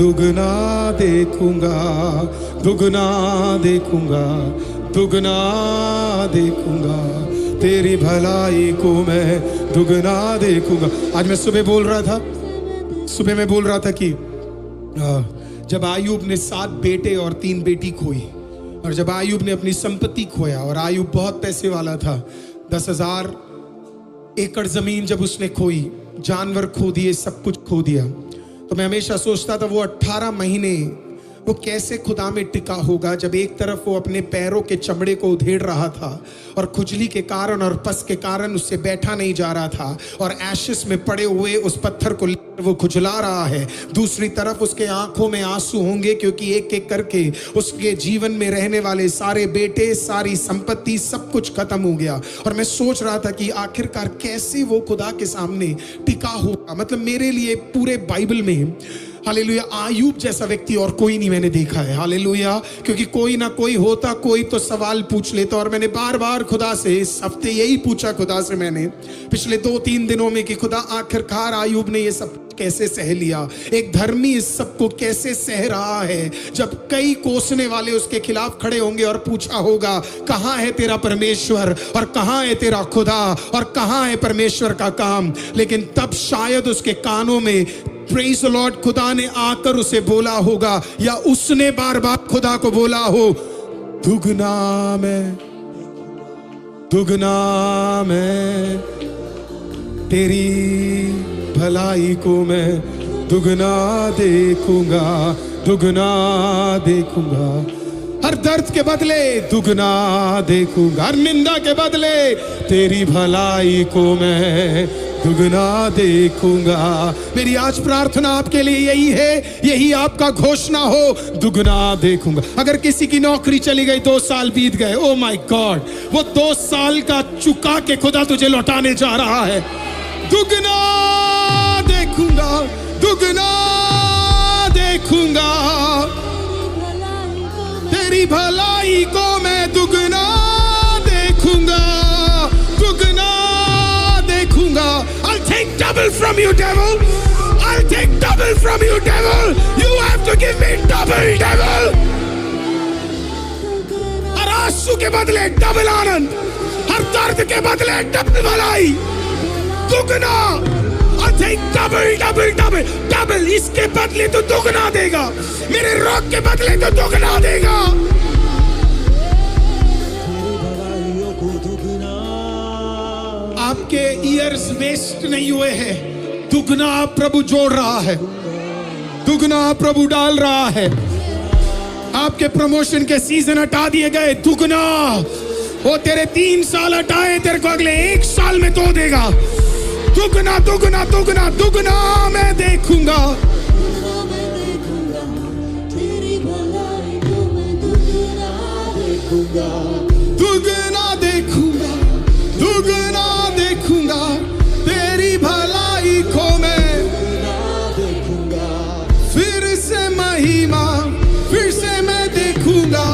दुगना देखूंगा, दुगना देखूंगा, दुगना देखूंगा, तेरी भलाई को मैं दुगना देखूंगा। आज मैं सुबह मैं बोल रहा था कि जब आयूब ने 7 बेटे और 3 बेटी खोई, और जब आयूब ने अपनी संपत्ति खोया, और आयूब बहुत पैसे वाला था, 10,000 एकड़ जमीन जब उसने खोई, जानवर खो दिए, सब कुछ खो दिया, तो मैं हमेशा सोचता था वो 18 महीने वो कैसे खुदा में टिका होगा, जब एक तरफ वो अपने पैरों के चमड़े को उधेड़ रहा था और खुजली के कारण और पस के कारण उससे बैठा नहीं जा रहा था, और एशिस में पड़े हुए उस पत्थर को वो खुजला रहा है। दूसरी तरफ उसके आंखों में आंसू होंगे, क्योंकि एक एक करके उसके जीवन में रहने वाले सारे बेटे, सारी संपत्ति, सब कुछ खत्म हो गया। और मैं सोच रहा था कि आखिरकार कैसे वो खुदा के सामने टिका होगा। मतलब मेरे लिए पूरे बाइबल में हालेलुया आयूब जैसा व्यक्ति और कोई नहीं मैंने देखा है। हालेलुया, क्योंकि कोई ना कोई होता, कोई तो सवाल पूछ लेता, और मैंने बार बार खुदा से इस हफ्ते यही पूछा खुदा से मैंने पिछले 2-3 दिनों में कि खुदा आखिरकार आयूब ने ये सब कैसे सह लिया, एक धर्मी इस सब को कैसे सह रहा है, जब कई कोसने वाले उसके खिलाफ खड़े होंगे और पूछा होगा कहां है तेरा परमेश्वर, और कहां है तेरा खुदा, और कहां है परमेश्वर का काम। लेकिन तब शायद उसके कानों में प्रेज़ द लॉर्ड खुदा ने आकर उसे बोला होगा, या उसने बार बार खुदा को बोला हो, दुगना मैं तेरी भलाई को मैं दुगना देखूंगा, दुगना देखूंगा, हर दर्द के बदले दुगना देखूंगा, हर निंदा के बदले तेरी भलाई को मैं दुगना देखूंगा। मेरी आज प्रार्थना आपके लिए यही है, यही आपका घोषणा हो, दुगना देखूंगा। अगर किसी की नौकरी चली गई, 2 साल बीत गए, ओ माय गॉड, वो 2 साल का चुका के खुदा तुझे लौटाने जा रहा है। दुगना देखूंगा, दुगना देखूंगा, तेरी भलाई को मैं दुगना देखूंगा, दुगना देखूंगा। I'll take double from you, devil. I'll take double from you, devil. You have to give me double, devil. हर आंसू के बदले डबल आनंद, हर दर्द के बदले डबल भलाई, दुगना। I'll take double, double, double, double. इसके बदले तो दुगना देगा, मेरे रोग के बदले तो दुगना देगा। आपके ईयर्स वेस्ट नहीं हुए हैं, दुगना प्रभु जोड़ रहा है, दुगना प्रभु डाल रहा है। आपके प्रमोशन के सीजन हटा दिए गए, दुगना। वो तेरे 3 साल हटाए, तेरे को अगले 1 साल में तो देगा। दुगना दुगना दुगना दुगना मैं देखूंगा, दुगना देखूंगा, दुगना देखूंगा, तेरी भलाई को मैं देखूंगा, फिर से महिमा, फिर से मैं देखूंगा,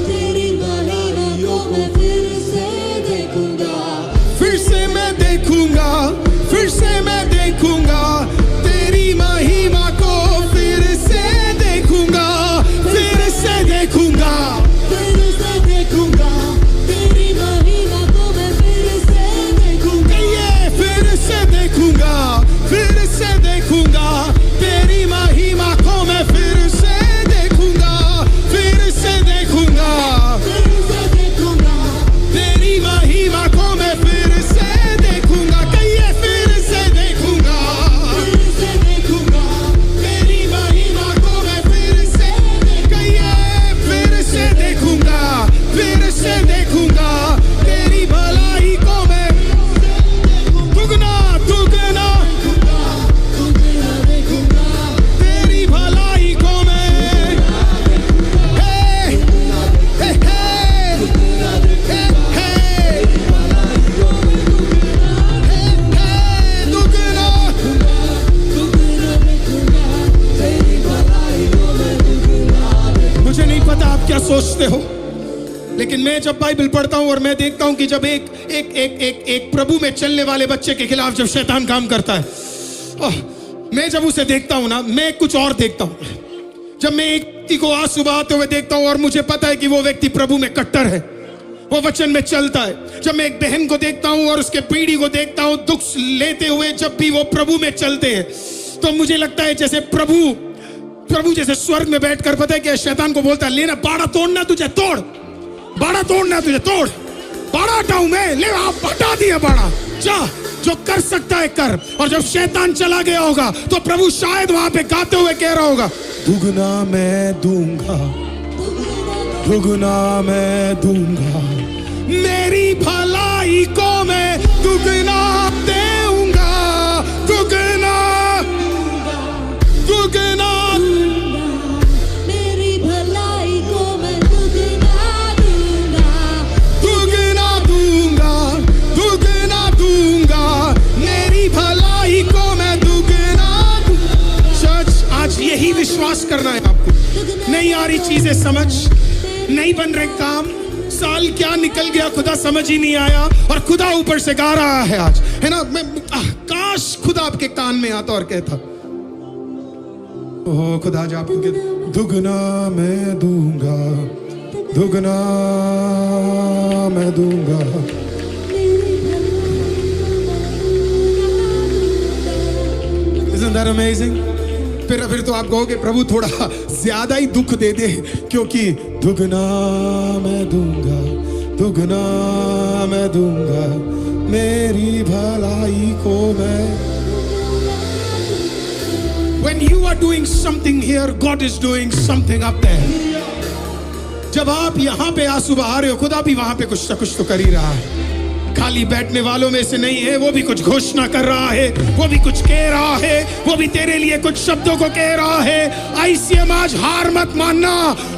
तेरी भलाई को मैं फिर से देखूंगा, फिर से मैं देखूंगा, फिर से मैं देखूंगा, तेरी महिमा को फिर से देखूंगा, फिर से देखूंगा, फिर से देखूंगा, तेरी महिमा को मैं फिर से देखूंगा, ये फिर से देखूंगा, फिर से देखूंगा, तेरी महिमा को मैं फिर से देखूंगा, फिर से देखूंगा, फिर से देखूंगा, तेरी महिमा को मैं फिर से देखूंगा, कहिए फिर से देखूंगा, फिर से देखूंगा, तेरी महिमा को मैं फिर से कहिए फिर से देखूंगा, फिर से देखूंगा, तेरी भलाई को मैं दुगना दुगना दुगना देखूंगा, तेरी भलाई को मैं हे हे हे दुगना मुझे नहीं पता आप क्या सोचते हो, लेकिन मैं जब बाइबल पढ़ता हूं और मैं देखता हूं कि जब एक प्रभु में चलने वाले बच्चे के खिलाफ जब शैतान काम करता है, मैं जब उसे देखता हूं ना, मैं कुछ और देखता हूं। जब मैं एक व्यक्ति को आंसू बहाते हुए देखता हूं और मुझे पता है कि वो व्यक्ति प्रभु में कट्टर है, वो वचन में चलता है। जब मैं एक बहन को देखता हूं और उसके पीढ़ी को देखता हूं दुख लेते हुए, जब भी वो प्रभु में चलते हैं, तो मुझे लगता है जैसे प्रभु जैसे स्वर्ग में बैठकर, पता है कि शैतान को बोलता है, लेना बाड़ा तोड़ना तुझे, तोड़ बाड़ा, तोड़ना तुझे, तोड़ बाड़ा, हटाऊं मैं, ले आप हटा दिया बाड़ा, जा जो कर सकता है कर। और जब शैतान चला गया होगा तो प्रभु शायद वहां पे गाते हुए कह रहा होगा, दुगना मैं दूंगा, दुगना मैं दूंगा, मेरी भलाई को मैं दुगना दूंगा, दुगना दुगना, मेरी भलाई को मैं दुगना दूंगा, दुगना दूंगा, दुगना दूंगा, मेरी भलाई को मैं दुगना दूंगा। चर्च, आज यही विश्वास करना है आपको। नहीं आ रही चीजें समझ, नहीं बन रहे काम, साल क्या निकल गया खुदा समझ ही नहीं आया, और खुदा ऊपर से गा रहा है आज, है ना। काश खुदा आपके कान में आता और कहता, ओह खुदा आज आपको कहता, दुगना मैं दूंगा, दुगना मैं दूंगा। Isn't that amazing? फिर तो आप कहोगे प्रभु थोड़ा ज्यादा ही दुख दे दे, क्योंकि दुगना मैं दूंगा, दुगना मैं दूंगा, मेरी भलाई को मैं। When you are doing something here, God is doing something up there. जब आप यहाँ पे आंसू बहा रहे हो, खुदा भी वहां पे कुछ ना कुछ तो कर ही रहा है। खाली बैठने वालों में से नहीं है, वो भी कुछ घोषणा कर रहा है, वो भी कुछ कह रहा है, वो भी तेरे लिए कुछ शब्दों को कह रहा है। ICM आज हार मत मानना,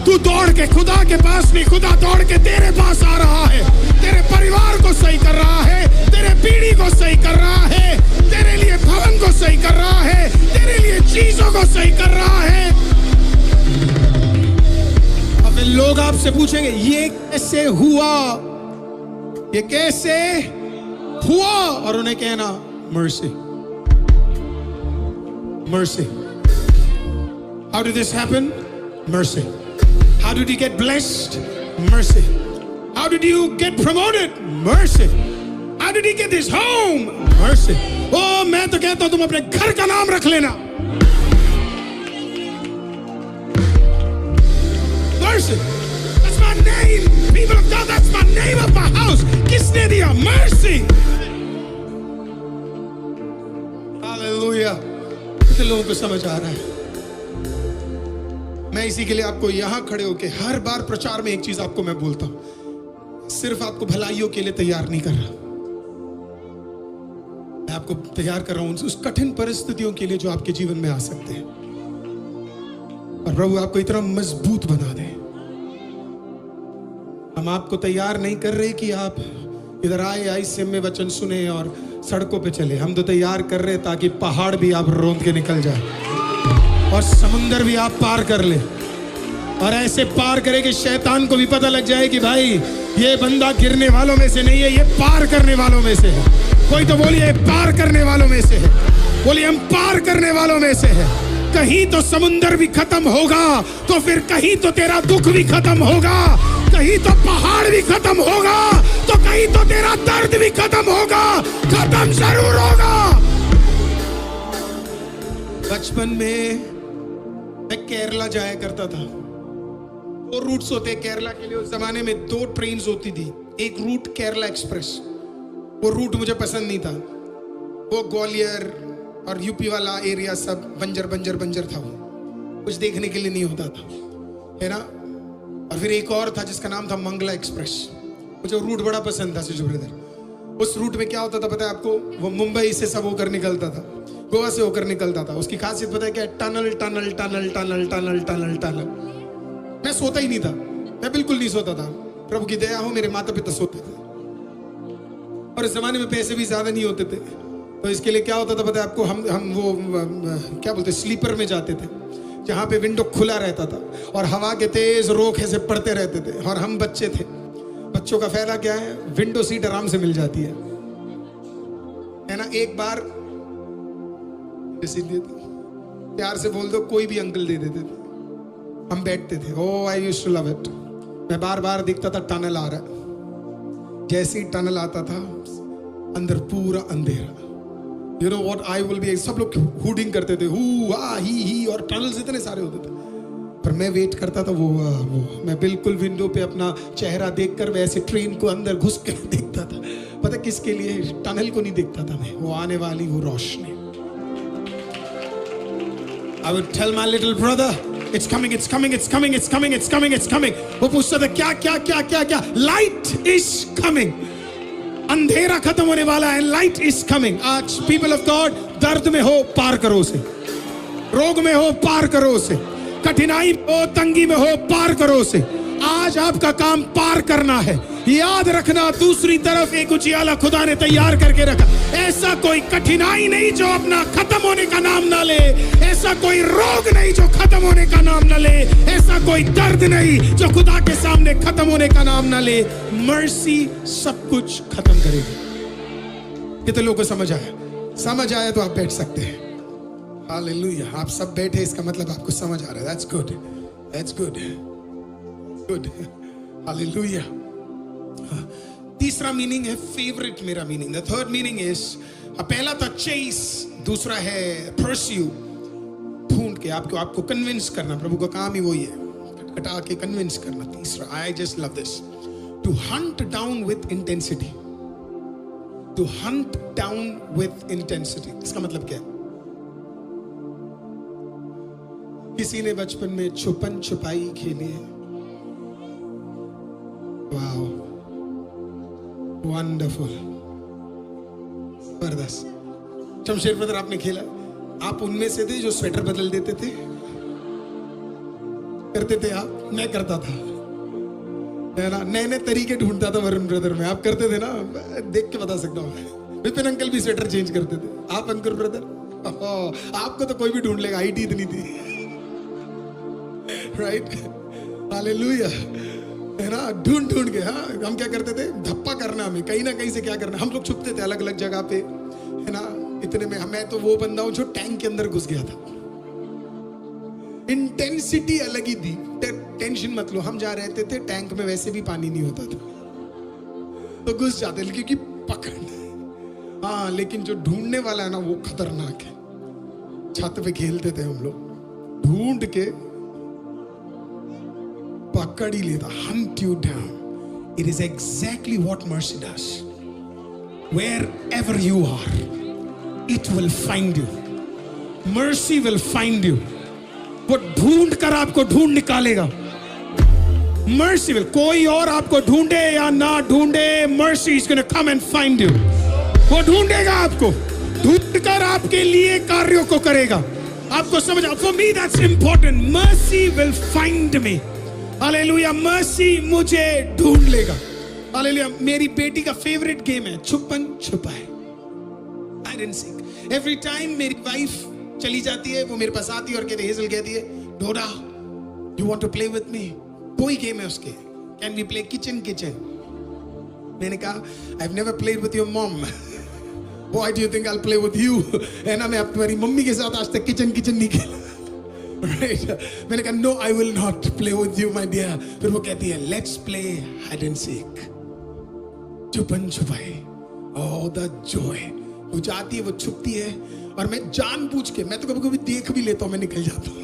तू दौड़ के खुदा के पास नहीं, खुदा दौड़ के तेरे पास आ रहा है, तेरे परिवार को सही कर रहा है, तेरे पीढ़ी को सही कर रहा है, तेरे लिए भवन को सही कर रहा है, तेरे लिए चीजों को सही कर रहा है। अब लोग आपसे पूछेंगे ये कैसे हुआ, ये कैसे हुआ, और उन्हें कहना mercy, mercy. How did this happen? Mercy. How did you get blessed? Mercy. How did you get promoted? Mercy. How did you get this home? Mercy. Oh, मैं तो कहता हूं तुम अपने घर का नाम रख लेना, mercy. That's my name, people of God. That's my name of my house. किसने दिया? Mercy. Hallelujah. कितने लोगों को समझ आ रहा है? मैं इसी के लिए आपको यहां खड़े होके हर बार प्रचार में एक चीज आपको मैं बोलता हूं, सिर्फ आपको भलाइयों के लिए तैयार नहीं कर रहा, मैं आपको तैयार कर रहा हूं उस कठिन परिस्थितियों के लिए जो आपके जीवन में आ सकते हैं, और प्रभु आपको इतना मजबूत बना दे। हम आपको तैयार नहीं कर रहे कि आप इधर आए, ICM में वचन सुने और सड़कों पे चले। हम तो तैयार कर रहे ताकि पहाड़ भी आप रोंद के निकल जाए और समुंदर भी आप पार कर ले, और ऐसे पार करे कि शैतान को भी पता लग जाए कि भाई ये बंदा गिरने वालों में से नहीं है, ये पार करने वालों में से है। कोई तो बोलिए पार करने वालों में से है, बोलिए हम पार करने वालों में से है। कहीं तो समुंदर भी खत्म होगा, तो फिर कहीं तो तेरा दुख भी खत्म होगा, कहीं तो पहाड़ भी खत्म होगा, तो कहीं तो तेरा दर्द भी खत्म होगा, खत्म जरूर होगा। बचपन में मैं केरला जाया करता था, 2 रूट्स होते केरला के लिए। उस जमाने में 2 ट्रेन्स होती थी, एक रूट केरला एक्सप्रेस, वो रूट मुझे पसंद नहीं था, वो ग्वालियर और यूपी वाला एरिया सब बंजर बंजर बंजर था, वो कुछ देखने के लिए नहीं होता था, है ना। और फिर एक और था जिसका नाम था मंगला एक्सप्रेस, मुझे रूट बड़ा पसंद था सिजू ब्रदर। उस रूट में क्या होता था पता है आपको, वो मुंबई से सब होकर निकलता था, गोवा से होकर निकलता था। उसकी खासियत पता है क्या? Tunnel tunnel tunnel tunnel tunnel tunnel tunnel. मैं सोता ही नहीं था, मैं बिल्कुल नहीं सोता था, प्रभु की दया हो मेरे माता पिता सोते थे, और इस जमाने में पैसे भी ज्यादा नहीं होते थे, तो इसके लिए क्या होता था पता है आपको, हम वो क्या बोलते स्लीपर में जाते थे, जहाँ पे विंडो खुला रहता था और हवा के तेज रोखे से पड़ते रहते थे, और हम बच्चे थे। बच्चों का फायदा क्या है? विंडो सीट आराम से मिल जाती है ना। एक बार इसीलिए प्यार से बोल दो, कोई भी अंकल दे देते थे, हम बैठते थे, oh I used to love it. मैं बार बार दिखता था टनल आ रहा है, जैसे ही टनल आता था अंदर पूरा अंधेरा। You know what I will be, सब लोग हुडिंग करते थे, हु आ ही, और टनल्स इतने सारे होते थे, पर मैं वेट करता था वो मैं बिल्कुल विंडो पे अपना चेहरा देखकर वैसे ट्रेन को अंदर घुस के देखता था। पता किसके लिए? टनल को नहीं देखता था मैं, वो आने वाली वो रोशनी। I would tell my little brother, it's coming, it's coming, it's coming, it's coming, it's coming, it's coming. वो पूछता था क्या क्या क्या क्या क्या? Light is coming. अंधेरा खत्म होने वाला है, लाइट इज कमिंग। आज पीपल ऑफ गॉड, दर्द में हो पार करो उसे, रोग में हो पार करो उसे, कठिनाई में हो, तंगी में हो पार करो उसे। आज आपका काम पार करना है। याद रखना, दूसरी तरफ एक उजियाला खुदा ने तैयार करके रखा। ऐसा कोई कठिनाई नहीं जो अपना खत्म होने का नाम ना ले, ऐसा कोई रोग नहीं जो खत्म होने का नाम ना ले, ऐसा कोई दर्द नहीं जो खुदा के सामने खत्म होने का नाम ना ले। मर्सी सब कुछ खत्म करेगी। कितने लोगों को समझ आया? समझ आया तो आप बैठ सकते हैं। हालेलुया। आप सब बैठे, इसका मतलब आपको समझ आ रहा है। That's good, that's good, good. Hallelujah. तीसरा मीनिंग है फेवरेट, मेरा meaning. The third meaning is, पहला था चेस, दूसरा है परस्यू, ढूंढ के आपको कन्विंस करना। प्रभु का काम ही वही है, खटखटा के कन्विंस करना। तीसरा, I just love this, to hunt down with intensity. To hunt down with intensity, इसका मतलब क्या है? किसी ने बचपन में छुपन छुपाई खेली है? वाओ, वंडरफुल, जबरदस्त। शमशेर ब्रदर, आपने खेला? आप उनमें से थे जो स्वेटर बदल देते थे? करते थे आप? मैं करता था, है ना। नए नए तरीके ढूंढता था वरुण ब्रदर में। आप करते थे ना? देख के बता सकता हूँ। विपिन अंकल भी स्वेटर चेंज करते थे। आप अंकुर ब्रदर, आपको तो कोई भी ढूंढ लेगा, हाइट ही इतनी थी, राइट? हालेलुया, है ना। ढूंढ ढूंढ के, हाँ, हम क्या करते थे? धप्पा करना, हमें कहीं ना कहीं से क्या करना। हम लोग छुपते थे अलग अलग जगह पे, है ना। इतने में मैं तो वो बंदा हूं जो टैंक के अंदर घुस गया था। इंटेंसिटी अलग ही थी। टेंशन मत लो, हम जा रहे थे टैंक में, वैसे भी पानी नहीं होता था, तो घुस जाते, क्योंकि पकड़। हाँ, लेकिन जो ढूंढने वाला है ना, वो खतरनाक है। छत पे खेलते थे हम लोग, ढूंढ के पकड़ ही लेता। Hunt you down. It is exactly what mercy does. Wherever you are, it will find you. Mercy will find you. वो ढूंढ कर आपको ढूंढ निकालेगा। Mercy will, कोई और आपको ढूंढे या ना ढूंढे, mercy is going to come and find you. वो ढूंढेगा आपको, ढूंढ कर आपके लिए कार्यों को करेगा। आपको समझ? For me that's important. Mercy will find me. Hallelujah. Mercy मुझे ढूंढ लेगा। हालेलुया। मेरी बेटी का फेवरेट गेम है छुपन छुपाए, hide and seek. Every time मेरी वाइफ चली जाती है, वो मेरे पास आती है और कहती है, हेजल कहती है, Dora you want to play with me? कोई गेम है उसके, can we play kitchen kitchen? मैंने कहा, I have never played with your mom, why do you think I will play with you? है ना, मैं तुम्हारी मम्मी के साथ आज तक किचन किचन नहीं खेला। Right? मैंने कहा, no, I will not play with you, my dear. फिर वो कहती है, let's play hide and seek. छुपन छुपाई। Oh, the joy. वो जाती है, वो छुपती है, और मैं जानबूझ के, मैं तो कभी कभी देख भी लेता हूँ, मैं निकल जाता हूँ।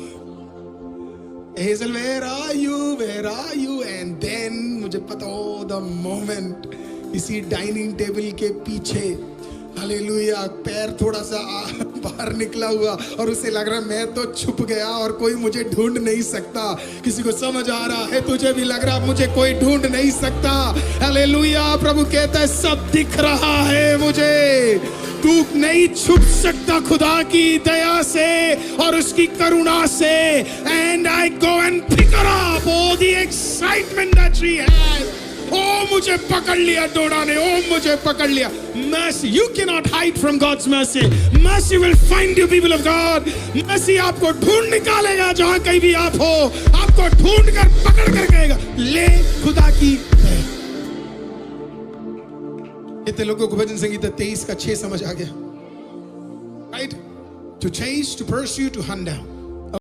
Hazel, where are you? Where are you? And then मुझे पता हो, the moment इसी डाइनिंग टेबल के पीछे, हालेलुया, पैर थोड़ा सा बाहर निकला हुआ, और उसे लग रहा है मैं तो छुप गया और कोई मुझे ढूंढ नहीं सकता। किसी को समझ आ रहा है? तुझे भी लग रहा मुझे कोई ढूंढ नहीं सकता? हालेलुया। प्रभु कहता है, सब दिख रहा है मुझे, तू नहीं छुप सकता खुदा की दया से और उसकी करुणा से। And I go and pick her up, all the excitement that she has. ओ मुझे पकड़ लिया डोरा ने, ओ मुझे पकड़ लिया। Mercy, you cannot hide from God's mercy. Mercy will find you, people of God. Mercy आपको ढूंढ निकालेगा जहां कहीं भी आप हो, आपको ढूंढ कर पकड़ कर कहेगा, ले खुदा की दया। कितने लोगों को भजन संगीत 23 का 6 समझ आ गया? Right? To chase, to pursue, to hunt down.